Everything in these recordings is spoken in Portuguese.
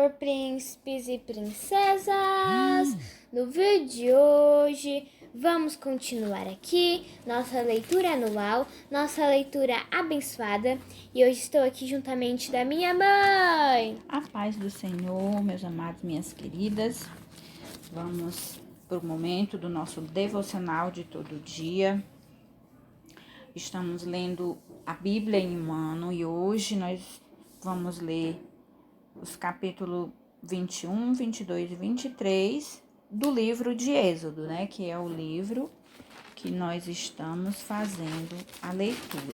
Senhor, príncipes e princesas! No vídeo de hoje, vamos continuar aqui nossa leitura anual, nossa leitura abençoada. E hoje estou aqui juntamente da minha mãe. A paz do Senhor, meus amados, minhas queridas. Vamos para o momento do nosso devocional de todo dia. Estamos lendo a Bíblia em um ano e hoje nós vamos ler os capítulos 21, 22 e 23 do livro de Êxodo, que é o livro que nós estamos fazendo a leitura.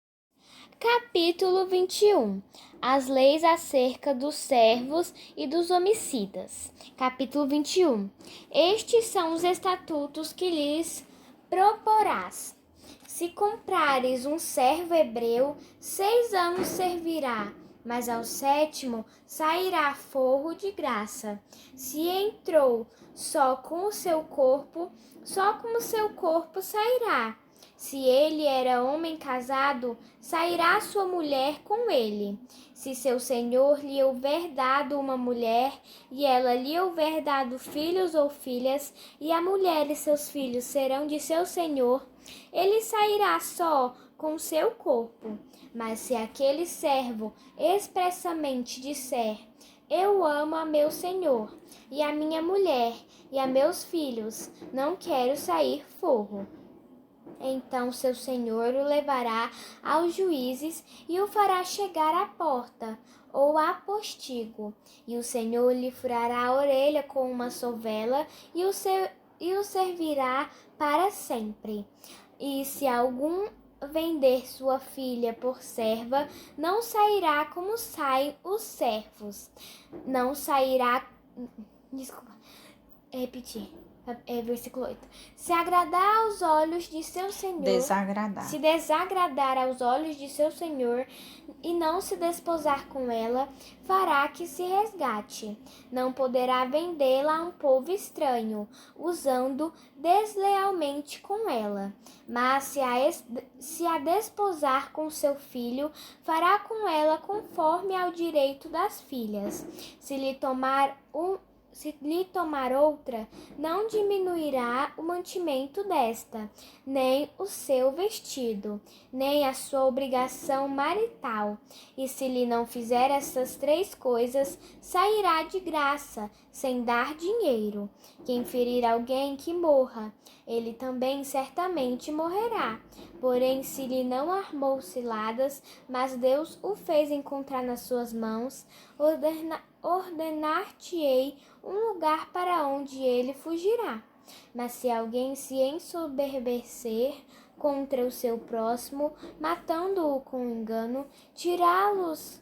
Capítulo 21. As leis acerca dos servos e dos homicidas. Capítulo 21. Estes são os estatutos que lhes proporás. Se comprares um servo hebreu, 6 anos servirá, mas ao 7º sairá forro de graça. Se entrou só como seu corpo sairá. Se ele era homem casado, sairá sua mulher com ele. Se seu senhor lhe houver dado uma mulher, e ela lhe houver dado filhos ou filhas, e a mulher e seus filhos serão de seu senhor, ele sairá só com seu corpo. Mas se aquele servo expressamente disser: eu amo a meu senhor, e a minha mulher, e a meus filhos, não quero sair forro, então seu senhor o levará aos juízes e o fará chegar à porta ou a postigo. E o senhor lhe furará a orelha com uma sovela e o servirá para sempre. E se algum vender sua filha por serva, não sairá como saem os servos. Não sairá... Desculpa, repetir. Versículo 8. Se agradar aos olhos de seu senhor... Se desagradar aos olhos de seu senhor e não se desposar com ela, fará que se resgate. Não poderá vendê-la a um povo estranho, usando deslealmente com ela. Mas se a desposar com seu filho, fará com ela conforme ao direito das filhas. Se lhe tomar outra, não diminuirá o mantimento desta, nem o seu vestido, nem a sua obrigação marital. E se lhe não fizer essas 3 coisas, sairá de graça, sem dar dinheiro. Quem ferir alguém que morra, ele também certamente morrerá. Porém, se lhe não armou ciladas, mas Deus o fez encontrar nas suas mãos, ordenar-te-ei um lugar para onde ele fugirá. Mas se alguém se ensoberbecer contra o seu próximo, matando-o com engano, tirá-lo-ás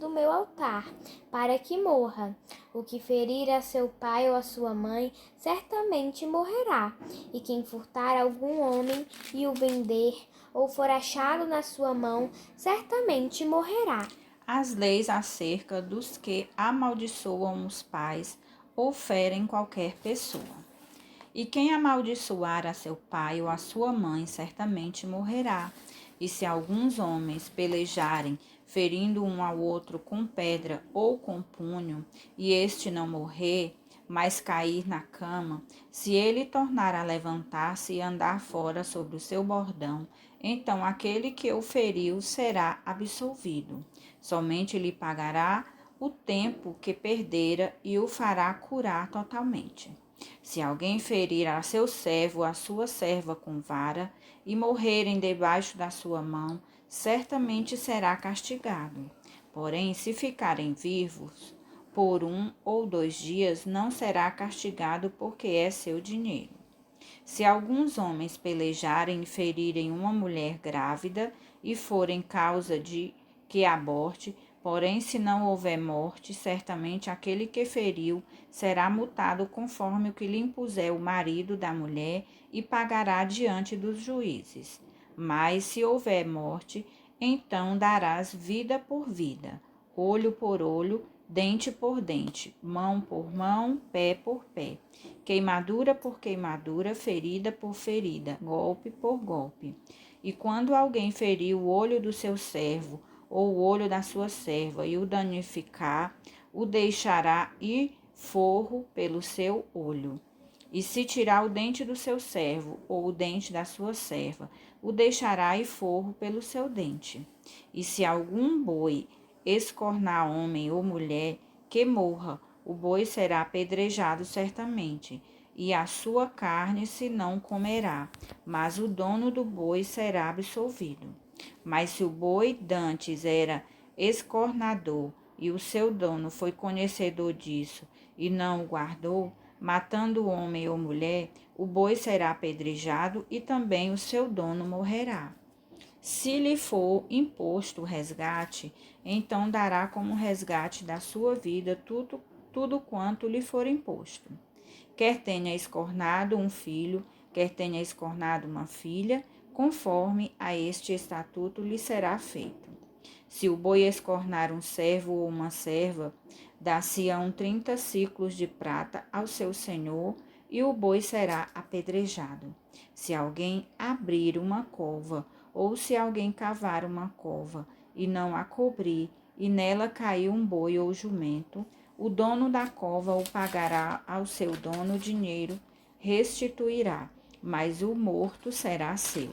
do meu altar, para que morra. O que ferir a seu pai ou a sua mãe, certamente morrerá. E quem furtar algum homem e o vender, ou for achado na sua mão, certamente morrerá. As leis acerca dos que amaldiçoam os pais ou ferem qualquer pessoa. E quem amaldiçoar a seu pai ou a sua mãe, certamente morrerá. E se alguns homens pelejarem, ferindo um ao outro com pedra ou com punho, e este não morrer, mas cair na cama, se ele tornar a levantar-se e andar fora sobre o seu bordão, então aquele que o feriu será absolvido. Somente lhe pagará o tempo que perdera e o fará curar totalmente. Se alguém ferir a seu servo ou a sua serva com vara e morrerem debaixo da sua mão, certamente será castigado. Porém, se ficarem vivos por 1 ou 2 dias, não será castigado, porque é seu dinheiro. Se alguns homens pelejarem e ferirem uma mulher grávida e forem causa de que aborte, porém se não houver morte, certamente aquele que feriu será multado conforme o que lhe impuser o marido da mulher e pagará diante dos juízes. Mas se houver morte, então darás vida por vida, olho por olho, dente por dente, mão por mão, pé por pé, queimadura por queimadura, ferida por ferida, golpe por golpe. E quando alguém ferir o olho do seu servo ou o olho da sua serva e o danificar, o deixará ir forro pelo seu olho. E se tirar o dente do seu servo ou o dente da sua serva, o deixará ir forro pelo seu dente. E se algum boi escornar homem ou mulher, que morra, o boi será apedrejado certamente, e a sua carne se não comerá, mas o dono do boi será absolvido. Mas se o boi dantes era escornador, e o seu dono foi conhecedor disso, e não o guardou, matando homem ou mulher, o boi será apedrejado e também o seu dono morrerá. Se lhe for imposto o resgate, então dará como resgate da sua vida tudo quanto lhe for imposto. Quer tenha escornado um filho, quer tenha escornado uma filha, conforme a este estatuto lhe será feito. Se o boi escornar um servo ou uma serva, dá-se-ão 30 siclos de prata ao seu senhor, e o boi será apedrejado. Se alguém abrir uma cova, ou se alguém cavar uma cova, e não a cobrir, e nela cair um boi ou jumento, o dono da cova o pagará ao seu dono o dinheiro, restituirá, mas o morto será seu.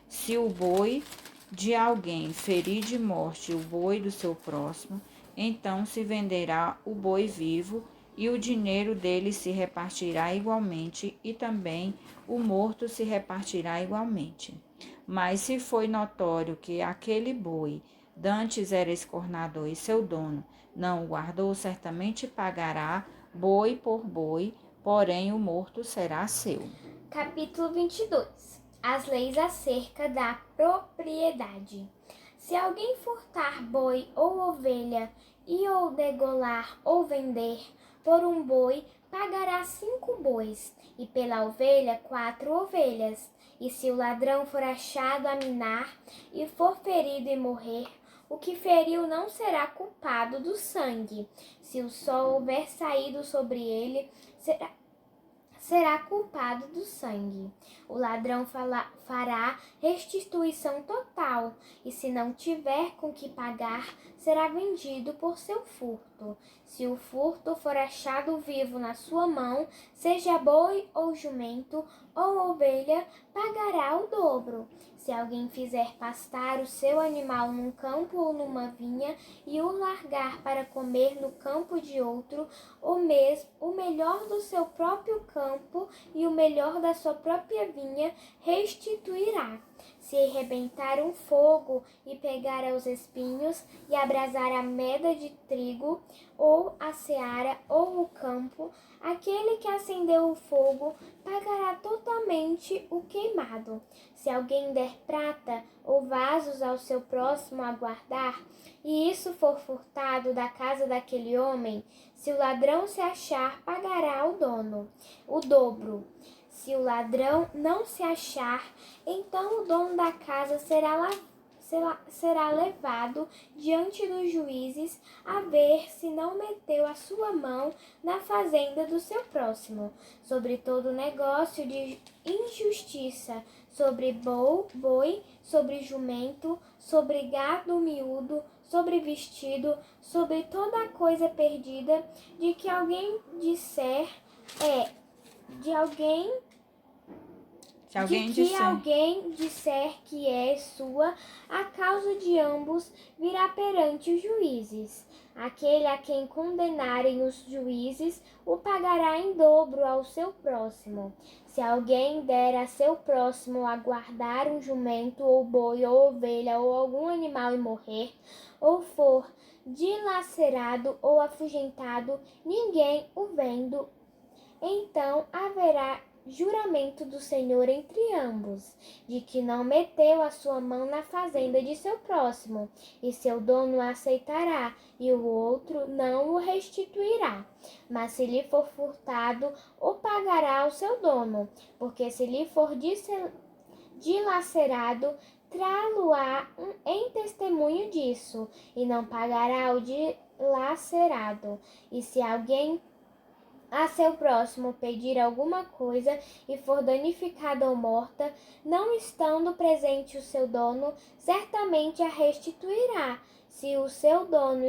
Se o boi de alguém ferir de morte o boi do seu próximo, então se venderá o boi vivo, e o dinheiro dele se repartirá igualmente, e também o morto se repartirá igualmente. Mas se foi notório que aquele boi dantes era escornador e seu dono não o guardou, certamente pagará boi por boi, porém o morto será seu. Capítulo 22. As leis acerca da propriedade. Se alguém furtar boi ou ovelha e ou degolar ou vender, por um boi pagará 5 bois, e pela ovelha 4 ovelhas. E se o ladrão for achado a minar e for ferido e morrer, o que feriu não será culpado do sangue. Se o sol houver saído sobre ele, será culpado do sangue. O ladrão fará restituição total, e se não tiver com que pagar, será vendido por seu furto. Se o furto for achado vivo na sua mão, seja boi ou jumento ou ovelha, pagará o dobro. Se alguém fizer pastar o seu animal num campo ou numa vinha e o largar para comer no campo de outro, o melhor do seu próprio campo e o melhor da sua própria vinha restituirá. Se arrebentar um fogo e pegar aos espinhos e abrasar a meda de trigo, ou a seara ou o campo, aquele que acendeu o fogo pagará totalmente o queimado. Se alguém der prata ou vasos ao seu próximo a guardar, e isso for furtado da casa daquele homem, se o ladrão se achar, pagará ao dono o dobro. Se o ladrão não se achar, então o dono da casa será levado diante dos juízes a ver se não meteu a sua mão na fazenda do seu próximo. Sobre todo negócio de injustiça, sobre boi, sobre jumento, sobre gado miúdo, sobre vestido, sobre toda coisa perdida, de que alguém disser alguém disser que é sua, a causa de ambos virá perante os juízes. Aquele a quem condenarem os juízes o pagará em dobro ao seu próximo. Se alguém der a seu próximo a guardar um jumento ou boi ou ovelha ou algum animal e morrer, ou for dilacerado ou afugentado, ninguém o vendo, então haverá juramento do Senhor entre ambos, de que não meteu a sua mão na fazenda de seu próximo, e seu dono a aceitará, e o outro não o restituirá. Mas se lhe for furtado, o pagará ao seu dono, porque se lhe for dilacerado, trá-lo-á em testemunho disso, e não pagará o dilacerado. E se alguém a seu próximo pedir alguma coisa e for danificada ou morta, não estando presente o seu dono, certamente a restituirá. Se o seu dono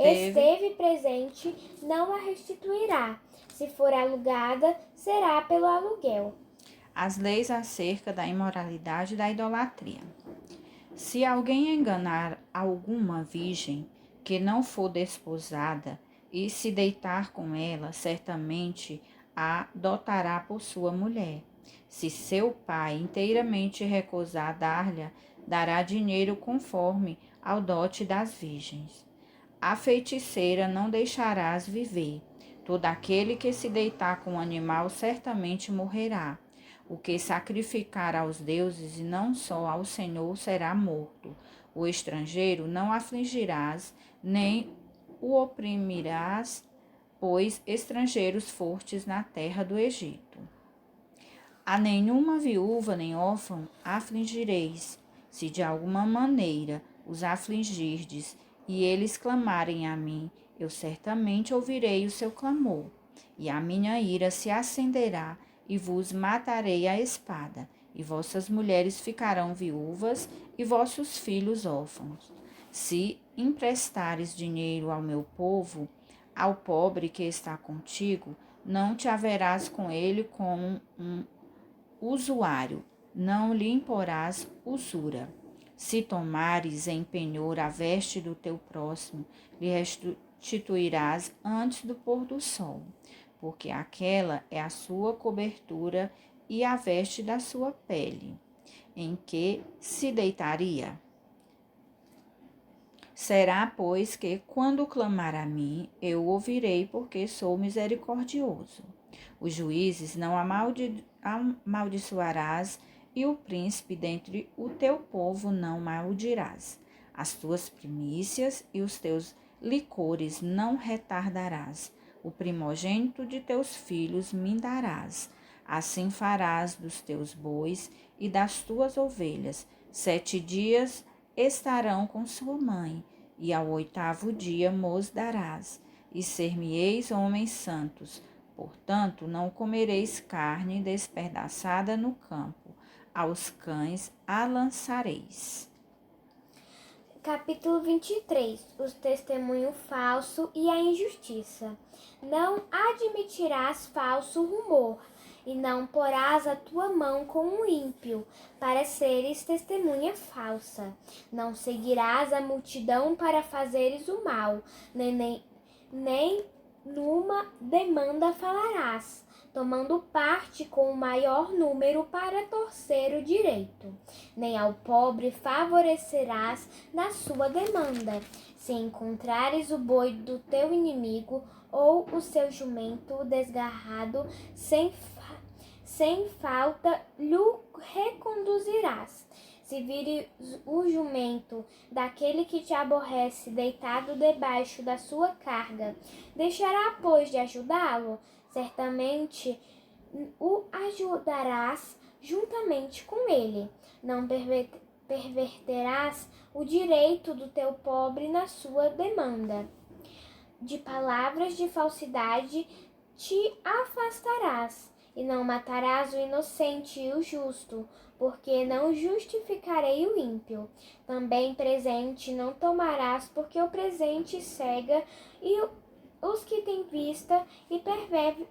esteve presente, não a restituirá. Se for alugada, será pelo aluguel. As leis acerca da imoralidade e da idolatria. Se alguém enganar alguma virgem que não for desposada e se deitar com ela, certamente a adotará por sua mulher. Se seu pai inteiramente recusar dar-lhe, dará dinheiro conforme ao dote das virgens. A feiticeira não deixarás viver. Todo aquele que se deitar com o animal certamente morrerá. O que sacrificar aos deuses e não só ao Senhor será morto. O estrangeiro não afligirás, nem o oprimirás, pois estrangeiros fortes na terra do Egito. A nenhuma viúva nem órfão afligireis. Se de alguma maneira os afligirdes e eles clamarem a mim, eu certamente ouvirei o seu clamor, e a minha ira se acenderá e vos matarei à espada, e vossas mulheres ficarão viúvas e vossos filhos órfãos. Se emprestares dinheiro ao meu povo, ao pobre que está contigo, não te haverás com ele como um usuário, não lhe imporás usura. Se tomares em penhor a veste do teu próximo, lhe restituirás antes do pôr do sol, porque aquela é a sua cobertura e a veste da sua pele, em que se deitaria. Será, pois, que, quando clamar a mim, eu ouvirei, porque sou misericordioso. Os juízes não amaldiçoarás, e o príncipe dentre o teu povo não maldirás. As tuas primícias e os teus licores não retardarás. O primogênito de teus filhos me darás. Assim farás dos teus bois e das tuas ovelhas. 7 dias estarão com sua mãe, e ao 8º dia mos darás. E ser-me-eis homens santos. Portanto, não comereis carne despedaçada no campo. Aos cães a lançareis. Capítulo 23. O testemunho falso e a injustiça. Não admitirás falso rumor, e não porás a tua mão com um ímpio, para seres testemunha falsa. Não seguirás a multidão para fazeres o mal, nem numa demanda falarás, tomando parte com o maior número para torcer o direito. Nem ao pobre favorecerás na sua demanda. Se encontrares o boi do teu inimigo ou o seu jumento desgarrado, sem falta lhe reconduzirás. Se vires o jumento daquele que te aborrece deitado debaixo da sua carga, deixará, pois, de ajudá-lo? Certamente o ajudarás juntamente com ele. Não perverterás o direito do teu pobre na sua demanda. De palavras de falsidade te afastarás, e não matarás o inocente e o justo, porque não justificarei o ímpio. Também presente não tomarás, porque o presente cega e os que têm vista e perverte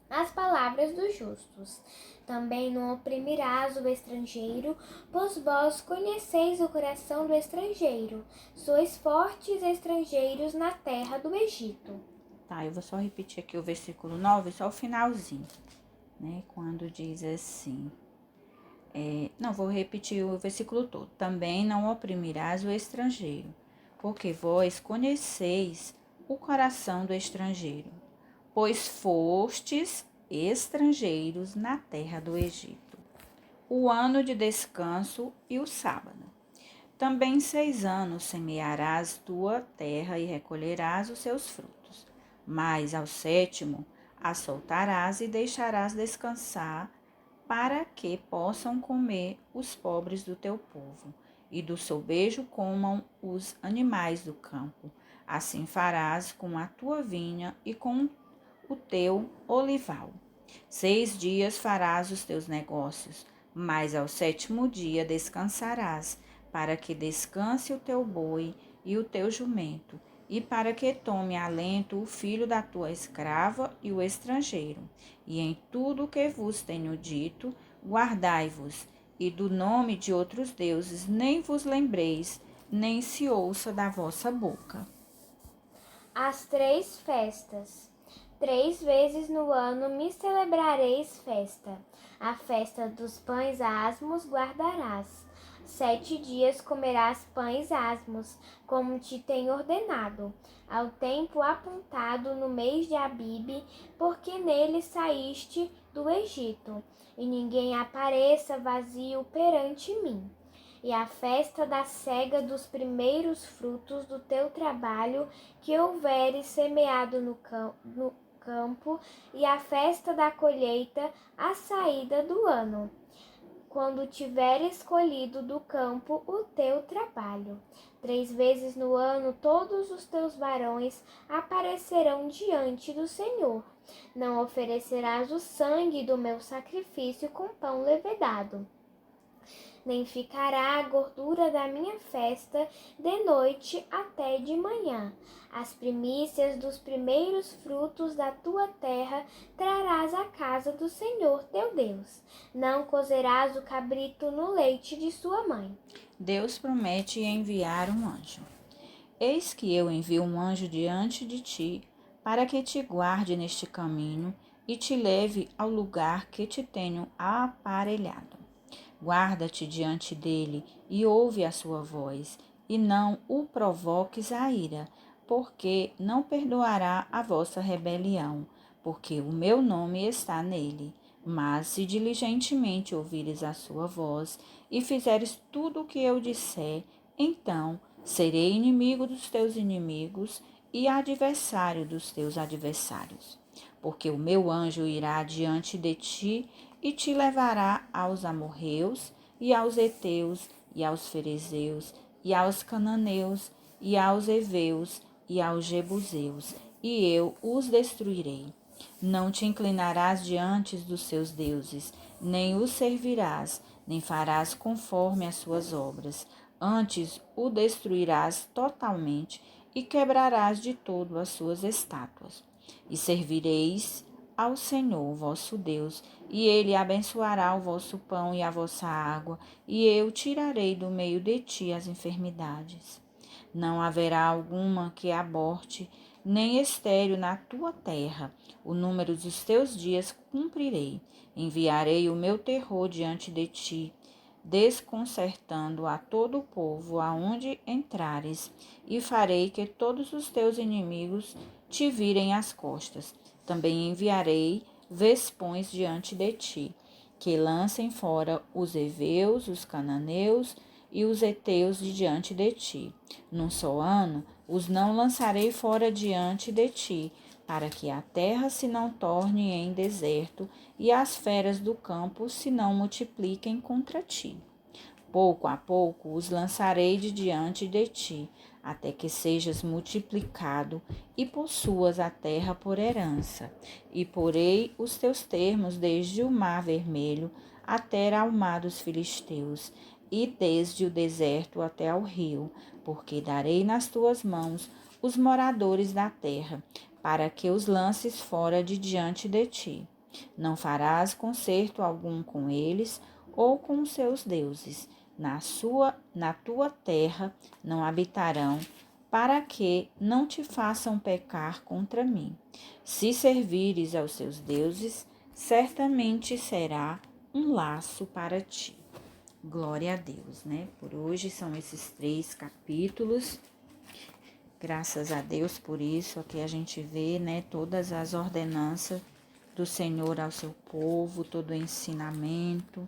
as palavras dos justos. Também não oprimirás o estrangeiro, pois vós conheceis o coração do estrangeiro. Sois fortes estrangeiros na terra do Egito. Tá, eu vou só repetir aqui o versículo 9, só o finalzinho, né? Quando diz assim. Não, vou repetir o versículo todo. Também não oprimirás o estrangeiro, porque vós conheceis o coração do estrangeiro, pois fostes estrangeiros na terra do Egito. O ano de descanso e o sábado. Também 6 anos semearás tua terra e recolherás os seus frutos. Mas ao 7º a soltarás e deixarás descansar, para que possam comer os pobres do teu povo, e do sobejo comam os animais do campo. Assim farás com a tua vinha e com o teu olival. 6 dias farás os teus negócios, mas ao 7º dia descansarás, para que descanse o teu boi e o teu jumento, e para que tome alento o filho da tua escrava e o estrangeiro. E em tudo o que vos tenho dito, guardai-vos, e do nome de outros deuses nem vos lembreis, nem se ouça da vossa boca. As 3 festas. 3 vezes no ano me celebrareis festa. A festa dos pães asmos guardarás. 7 dias comerás pães asmos, como te tenho ordenado, ao tempo apontado no mês de Abibe, porque nele saíste do Egito, e ninguém apareça vazio perante mim. E a festa da cega dos primeiros frutos do teu trabalho que houveres semeado no campo, e a festa da colheita à saída do ano, quando tiveres colhido do campo o teu trabalho. 3 vezes no ano todos os teus varões aparecerão diante do Senhor. Não oferecerás o sangue do meu sacrifício com pão levedado, nem ficará a gordura da minha festa de noite até de manhã. As primícias dos primeiros frutos da tua terra trarás à casa do Senhor teu Deus. Não cozerás o cabrito no leite de sua mãe. Deus promete enviar um anjo. Eis que eu envio um anjo diante de ti, para que te guarde neste caminho e te leve ao lugar que te tenho aparelhado. Guarda-te diante dele e ouve a sua voz, e não o provoques à ira, porque não perdoará a vossa rebelião, porque o meu nome está nele. Mas se diligentemente ouvires a sua voz e fizeres tudo o que eu disser, então serei inimigo dos teus inimigos e adversário dos teus adversários. Porque o meu anjo irá diante de ti e te levará aos amorreus, e aos heteus, e aos ferezeus, e aos cananeus, e aos heveus, e aos jebuseus, e eu os destruirei. Não te inclinarás diante dos seus deuses, nem os servirás, nem farás conforme as suas obras. Antes o destruirás totalmente e quebrarás de todo as suas estátuas. E servireis ao Senhor vosso Deus, e ele abençoará o vosso pão e a vossa água, e eu tirarei do meio de ti as enfermidades. Não haverá alguma que aborte, nem estéril na tua terra. O número dos teus dias cumprirei. Enviarei o meu terror diante de ti, desconcertando a todo o povo aonde entrares, e farei que todos os teus inimigos te virem as costas. Também enviarei vespões diante de ti, que lancem fora os heveus, os cananeus e os heteus de diante de ti. Num só ano os não lançarei fora diante de ti, para que a terra se não torne em deserto e as feras do campo se não multipliquem contra ti. Pouco a pouco os lançarei de diante de ti, até que sejas multiplicado e possuas a terra por herança. E porei os teus termos desde o mar vermelho até ao mar dos filisteus, e desde o deserto até ao rio, porque darei nas tuas mãos os moradores da terra, para que os lances fora de diante de ti. Não farás concerto algum com eles ou com os seus deuses. Na tua terra não habitarão, para que não te façam pecar contra mim. Se servires aos seus deuses, certamente será um laço para ti. Glória a Deus, né? Por hoje são esses 3 capítulos. Graças a Deus por isso, aqui a gente vê, né, todas as ordenanças do Senhor ao seu povo, todo o ensinamento.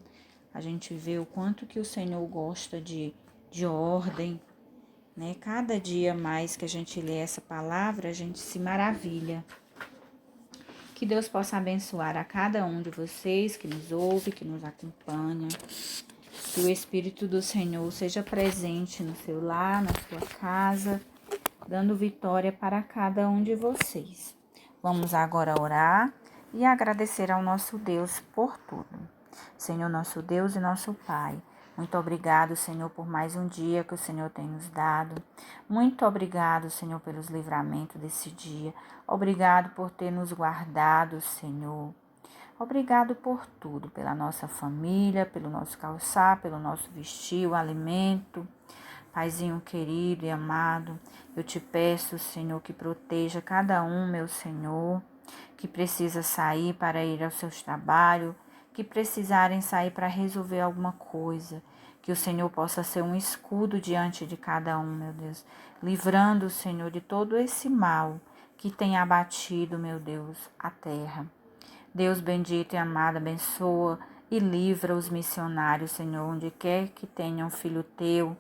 A gente vê o quanto que o Senhor gosta de ordem, né? Cada dia mais que a gente lê essa palavra, a gente se maravilha. Que Deus possa abençoar a cada um de vocês que nos ouve, que nos acompanha. Que o Espírito do Senhor seja presente no seu lar, na sua casa, dando vitória para cada um de vocês. Vamos agora orar e agradecer ao nosso Deus por tudo. Senhor, nosso Deus e nosso Pai, Muito obrigado, Senhor, por mais um dia que o Senhor tem nos dado. Muito obrigado, Senhor, pelos livramentos desse dia. Obrigado por ter nos guardado, Senhor. Obrigado por tudo, pela nossa família, pelo nosso calçar, pelo nosso vestir, o alimento. Paizinho querido e amado, eu te peço, Senhor, que proteja cada um, meu Senhor, que precisa sair para ir aos seus trabalhos, que precisarem sair para resolver alguma coisa, que o Senhor possa ser um escudo diante de cada um, meu Deus, livrando o Senhor de todo esse mal que tem abatido, meu Deus, a terra. Deus bendito e amado, abençoa e livra os missionários, Senhor, onde quer que tenham filho teu,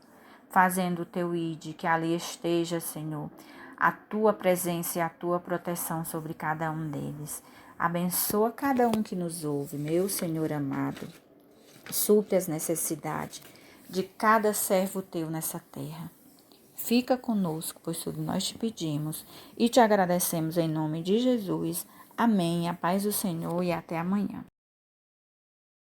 fazendo o teu ide, que ali esteja, Senhor, a tua presença e a tua proteção sobre cada um deles. Abençoa cada um que nos ouve, meu Senhor amado. Supre as necessidades de cada servo teu nessa terra. Fica conosco, pois tudo nós te pedimos e te agradecemos em nome de Jesus. Amém. A paz do Senhor e até amanhã.